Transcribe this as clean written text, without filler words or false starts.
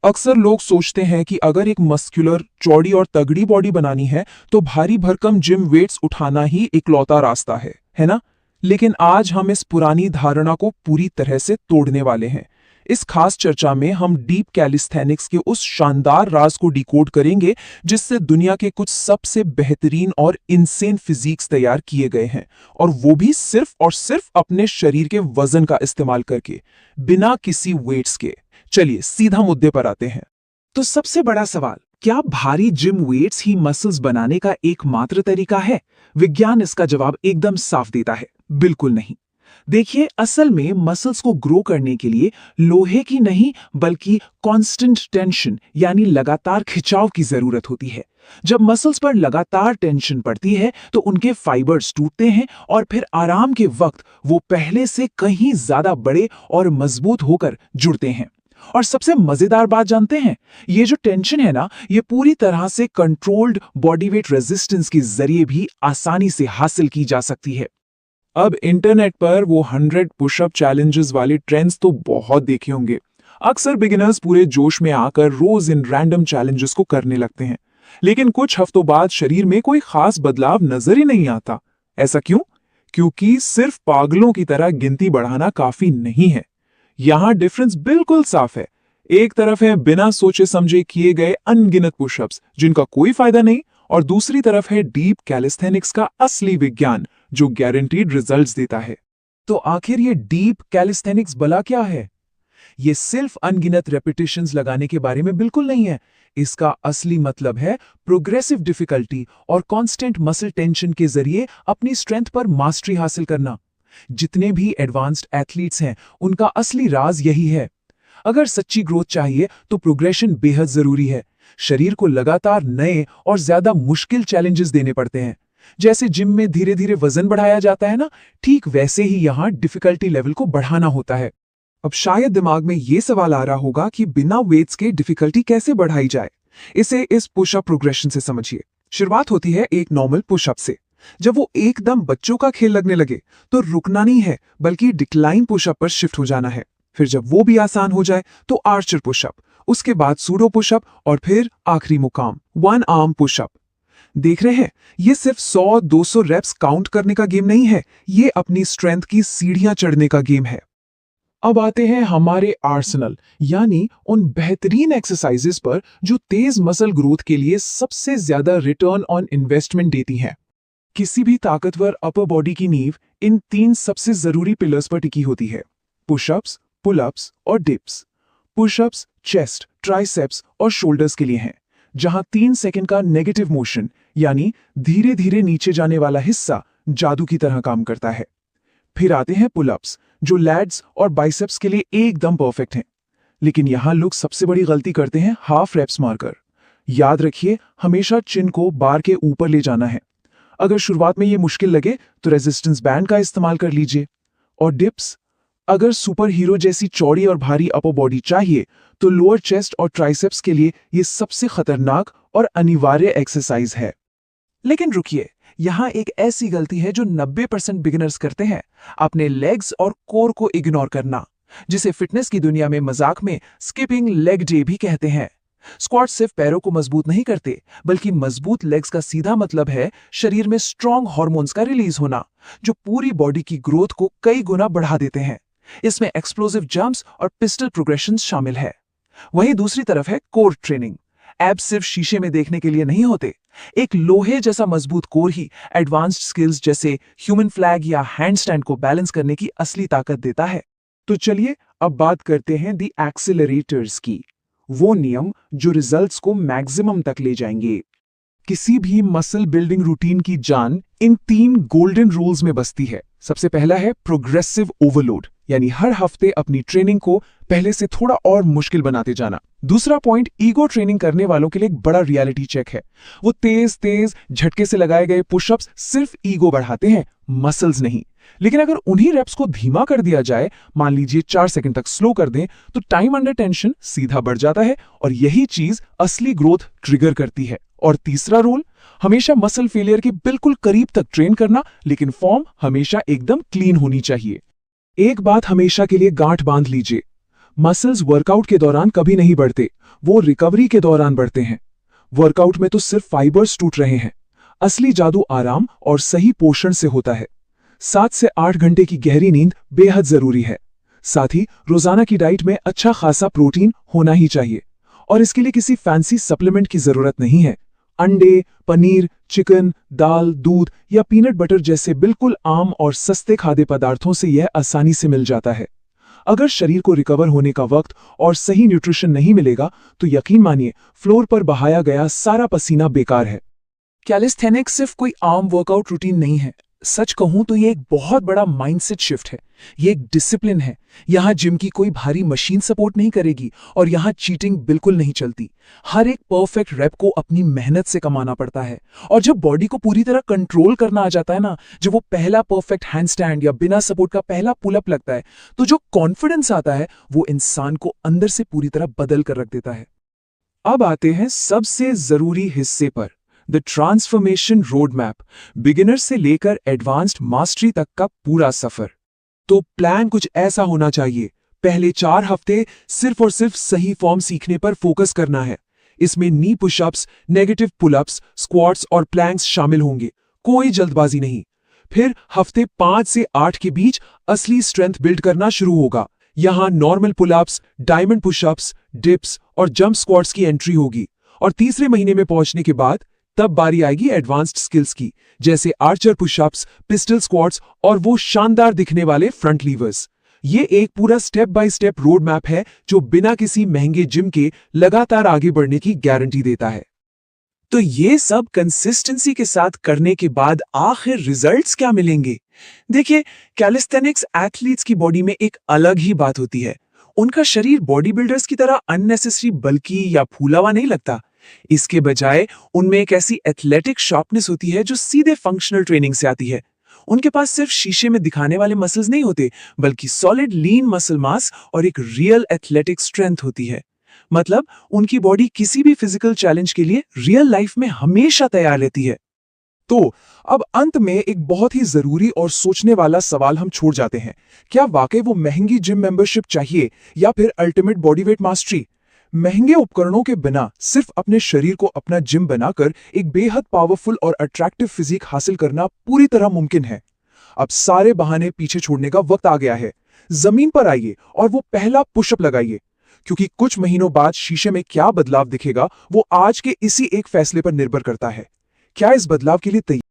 अक्सर लोग सोचते हैं कि अगर एक मस्कुलर, चौड़ी और तगड़ी बॉडी बनानी है तो भारी भरकम जिम वेट्स उठाना ही इकलौता रास्ता है ना? लेकिन आज हम इस पुरानी धारणा को पूरी तरह से तोड़ने वाले हैं। इस खास चर्चा में हम डीप कैलिस्थेनिक्स के उस शानदार राज को डिकोड करेंगे जिससे दुनिया के कुछ सबसे बेहतरीन और इंसेन फिजिक्स तैयार किए गए हैं, और वो भी सिर्फ और सिर्फ अपने शरीर के वजन का इस्तेमाल करके, बिना किसी वेट्स के। चलिए सीधा मुद्दे पर आते हैं। तो सबसे बड़ा सवाल, क्या भारी जिम वेट्स ही मसल्स बनाने का एकमात्र तरीका है? विज्ञान इसका जवाब एकदम साफ देता है, बिल्कुल नहीं। देखिए, असल में मसल्स को ग्रो करने के लिए लोहे की नहीं बल्कि कांस्टेंट टेंशन यानी लगातार खिंचाव की जरूरत होती है। जब मसल्स पर लगातार टेंशन पड़ती है तो उनके फाइबर्स टूटते हैं और फिर आराम के वक्त वो पहले से कहीं ज्यादा बड़े और मजबूत होकर जुड़ते हैं। और सबसे मजेदार बात जानते हैं, ये जो टेंशन है ना, ये पूरी तरह से कंट्रोल्ड बॉडी वेट रेजिस्टेंस के जरिए भी आसानी से हासिल की जा सकती है। अब इंटरनेट पर वो 100 पुशअप चैलेंजेस वाले ट्रेंड्स तो बहुत देखे होंगे। अक्सर बिगिनर्स पूरे जोश में आकर रोज इन रैंडम चैलेंजेस को करने लगते हैं, लेकिन कुछ हफ्तों बाद शरीर में कोई खास बदलाव नजर ही नहीं आता। ऐसा क्यों? क्योंकि सिर्फ पागलों की तरह गिनती बढ़ाना काफी नहीं है। यहां डिफरेंस बिल्कुल साफ है। एक तरफ है बिना सोचे समझे किए गए अनगिनत पुशअप्स जिनका कोई फायदा नहीं, और दूसरी तरफ है डीप कैलिस्थेनिक्स का असली विज्ञान जो गारंटीड रिजल्ट्स देता है। तो आखिर ये डीप कैलिस्थेनिक्स भला क्या है? ये सिर्फ अनगिनत रेपिटेशंस लगाने के बारे में बिल्कुल नहीं है। इसका असली मतलब है प्रोग्रेसिव डिफिकल्टी और कांस्टेंट मसल टेंशन के जरिए अपनी स्ट्रेंथ पर मास्टरी हासिल करना। जितने भी एडवांस्ड एथलीट्स हैं, उनका असली राज यही है। अगर सच्ची ग्रोथ चाहिए तो प्रोग्रेशन बेहद जरूरी है। शरीर को लगातार नए और ज्यादा मुश्किल चैलेंजेस देने पड़ते हैं। जैसे जिम में धीरे धीरे वजन बढ़ाया जाता है ना, ठीक वैसे ही यहां डिफिकल्टी लेवल को बढ़ाना होता है। अब शायद दिमाग में यह सवाल आ रहा होगा कि बिना वेट्स के डिफिकल्टी कैसे बढ़ाई जाए। इसे इस पुशअप प्रोग्रेशन से समझिए। शुरुआत होती है एक नॉर्मल पुशअप से। जब वो एकदम बच्चों का खेल लगने लगे तो रुकना नहीं है बल्कि डिक्लाइन पुशअप पर शिफ्ट हो जाना है। फिर जब वो भी आसान हो जाए तो आर्चर पुशअप, उसके बाद सूडो पुशअप और फिर आखिरी मुकाम वन आर्म पुशअप। देख रहे हैं, ये सिर्फ 100-200 रेप्स काउंट करने का गेम नहीं है, ये अपनी स्ट्रेंथ की सीढ़ियां चढ़ने का गेम है। अब आते हैं हमारे आर्सेनल यानी उन बेहतरीन एक्सरसाइजेस पर जो तेज मसल ग्रोथ के लिए सबसे ज्यादा रिटर्न ऑन इन्वेस्टमेंट देती हैं। किसी भी ताकतवर अपर बॉडी की नींव इन 3 सबसे जरूरी पिलर्स पर टिकी होती है: पुशअप्स, पुलअप्स और डिप्स। पुशअप्स चेस्ट, ट्राइसेप्स और शोल्डर्स के लिए हैं, जहां 3 सेकंड का नेगेटिव मोशन यानी धीरे धीरे नीचे जाने वाला हिस्सा जादू की तरह काम करता है। फिर आते हैं पुलअप्स जो लैड्स और बाइसेप्स के लिए एकदम परफेक्ट हैं। लेकिन यहां लोग सबसे बड़ी गलती करते हैं हाफ रेप्स मारकर। याद रखिए, हमेशा चिन को बार के ऊपर ले जाना है। अगर शुरुआत में ये मुश्किल लगे तो रेजिस्टेंस बैंड का इस्तेमाल कर लीजिए। और डिप्स, अगर सुपर हीरो जैसी चौड़ी और भारी अपर बॉडी चाहिए तो लोअर चेस्ट और ट्राइसेप्स के लिए ये सबसे खतरनाक और अनिवार्य एक्सरसाइज है। लेकिन रुकिए, यहां एक ऐसी गलती है जो 90% बिगिनर्स करते हैं, अपने लेग्स और कोर को इग्नोर करना, जिसे फिटनेस की दुनिया में मजाक में स्किपिंग लेग डे भी कहते हैं। स्क्वाट सिर्फ पैरों को मजबूत नहीं करते, बल्कि मजबूत लेग्स का सीधा मतलब है शरीर में स्ट्रॉन्ग हार्मोन्स का रिलीज होना, जो पूरी बॉडी की ग्रोथ को कई गुना बढ़ा देते हैं। इसमें एक्सप्लोसिव जंप्स और पिस्टल प्रोग्रेशंस शामिल है। वहीं दूसरी तरफ है कोर ट्रेनिंग। एब्स सिर्फ शीशे में देखने के लिए नहीं होते। एक लोहे जैसा मजबूत कोर ही एडवांस्ड स्किल्स जैसे ह्यूमन फ्लैग या हैंडस्टैंड को बैलेंस करने की असली ताकत देता है। तो चलिए अब बात करते हैं दी एक्सेलरेटर्स की, वो नियम जो रिजल्ट्स को मैक्सिमम तक ले जाएंगे। किसी भी मसल बिल्डिंग रूटीन की जान इन 3 गोल्डन रूल्स में बसती है। सबसे पहला है प्रोग्रेसिव ओवरलोड, यानी हर हफ्ते अपनी ट्रेनिंग को पहले से थोड़ा और मुश्किल बनाते जाना। दूसरा पॉइंट ईगो ट्रेनिंग करने वालों के लिए एक बड़ा रियलिटी चेक है। वो तेज तेज झटके से लगाए गए पुशअप्स सिर्फ ईगो बढ़ाते हैं, मसल्स नहीं। लेकिन अगर उन्हीं रेप्स को धीमा कर दिया जाए, मान लीजिए 4 सेकंड तक स्लो कर दें, तो टाइम अंडर टेंशन सीधा बढ़ जाता है और यही चीज असली ग्रोथ ट्रिगर करती है। और तीसरा रूल, हमेशा मसल फेलियर के बिल्कुल करीब तक ट्रेन करना, लेकिन फॉर्म हमेशा एकदम क्लीन होनी चाहिए। एक बात हमेशा के लिए गांठ बांध लीजिए, मसल्स वर्कआउट के दौरान कभी नहीं बढ़ते, वो रिकवरी के दौरान बढ़ते हैं। वर्कआउट में तो सिर्फ फाइबर्स टूट रहे हैं। असली जादू आराम और सही पोषण से होता है। 7 से 8 घंटे की गहरी नींद बेहद जरूरी है। साथ ही रोजाना की डाइट में अच्छा खासा प्रोटीन होना ही चाहिए, और इसके लिए किसी फैंसी सप्लीमेंट की जरूरत नहीं है। अंडे, पनीर, चिकन, दाल, दूध या पीनट बटर जैसे बिल्कुल आम और सस्ते खाद्य पदार्थों से यह आसानी से मिल जाता है। अगर शरीर को रिकवर होने का वक्त और सही न्यूट्रिशन नहीं मिलेगा तो यकीन मानिए फ्लोर पर बहाया गया सारा पसीना बेकार है। कैलिस्थेनिक्स सिर्फ कोई आम वर्कआउट रूटीन नहीं है। सच कहूं तो ये एक बहुत बड़ा माइंडसेट शिफ्ट है। ये एक डिसिप्लिन है। यहाँ जिम की कोई भारी मशीन सपोर्ट नहीं करेगी और यहाँ चीटिंग बिल्कुल नहीं चलती। हर एक परफेक्ट रैप को अपनी मेहनत से कमाना पड़ता है। और जब बॉडी को पूरी तरह कंट्रोल करना आ जाता है ना, जब वो पहला परफेक्ट हैंडस्टैंड या बिना सपोर्ट का पहला पुलअप लगता है, तो जो कॉन्फिडेंस आता है वो इंसान को अंदर से पूरी तरह बदल कर रख देता है। अब आते हैं सबसे जरूरी हिस्से पर, the transformation road map. Beginner से लेकर एडवांस्ड मास्टरी तक का पूरा सफर। तो प्लान कुछ ऐसा होना चाहिए। पहले 4 हफ्ते सिर्फ और सिर्फ सही फॉर्म सीखने पर फोकस करना है। इसमें नी पुशअप्स, नेगेटिव पुलअप्स, स्क्वाट्स और प्लैंक्स शामिल होंगे। कोई जल्दबाजी नहीं। फिर हफ्ते 5 से 8 के बीच असली स्ट्रेंथ बिल्ड करना शुरू होगा। यहां normal pullups, diamond pushups, dips और जंप स्क्वाट्स की एंट्री होगी। और तीसरे महीने में पहुंचने के बाद तब बारी आएगी एडवांस्ड स्किल्स की, जैसे आर्चर पुशअप्स, पिस्टल स्क्वाट्स और वो शानदार दिखने वाले फ्रंट लीवर्स। ये एक पूरा step by step road map है जो बिना किसी महंगे जिम के लगातार आगे बढ़ने की गारंटी देता है। तो ये सब कंसिस्टेंसी के साथ करने के बाद आखिर रिजल्ट्स क्या मिलेंगे? देखिए, कैलिस्थेनिक्स एथलीट्स की बॉडी में एक अलग ही बात होती है। उनका शरीर बॉडी बिल्डर्स की तरह अननेसेसरी बल्कि या फूला हुआ नहीं लगता। इसके बजाय उनमें एक ऐसी एथलेटिक शार्पनेस होती है जो सीधे फंक्शनल ट्रेनिंग से आती है। उनके पास सिर्फ शीशे में दिखाने वाले मसल्स नहीं होते, बल्कि सॉलिड लीन मसल मास और एक रियल एथलेटिक स्ट्रेंथ होती है। मतलब उनकी बॉडी किसी भी फिजिकल चैलेंज के लिए रियल लाइफ में हमेशा तैयार रहती है। तो अब अंत में एक बहुत ही जरूरी और सोचने वाला सवाल हम छोड़ जाते हैं। क्या वाकई वो महंगी जिम मेंबरशिप चाहिए या फिर अल्टीमेट बॉडी वेट मास्टरी? महंगे उपकरणों के बिना सिर्फ अपने शरीर को अपना जिम बनाकर एक बेहद पावरफुल और अट्रैक्टिव फिजिक हासिल करना पूरी तरह मुमकिन है। अब सारे बहाने पीछे छोड़ने का वक्त आ गया है। जमीन पर आइए और वो पहला पुशअप लगाइए, क्योंकि कुछ महीनों बाद शीशे में क्या बदलाव दिखेगा वो आज के इसी एक फैसले पर निर्भर करता है। क्या इस बदलाव के लिए तैयार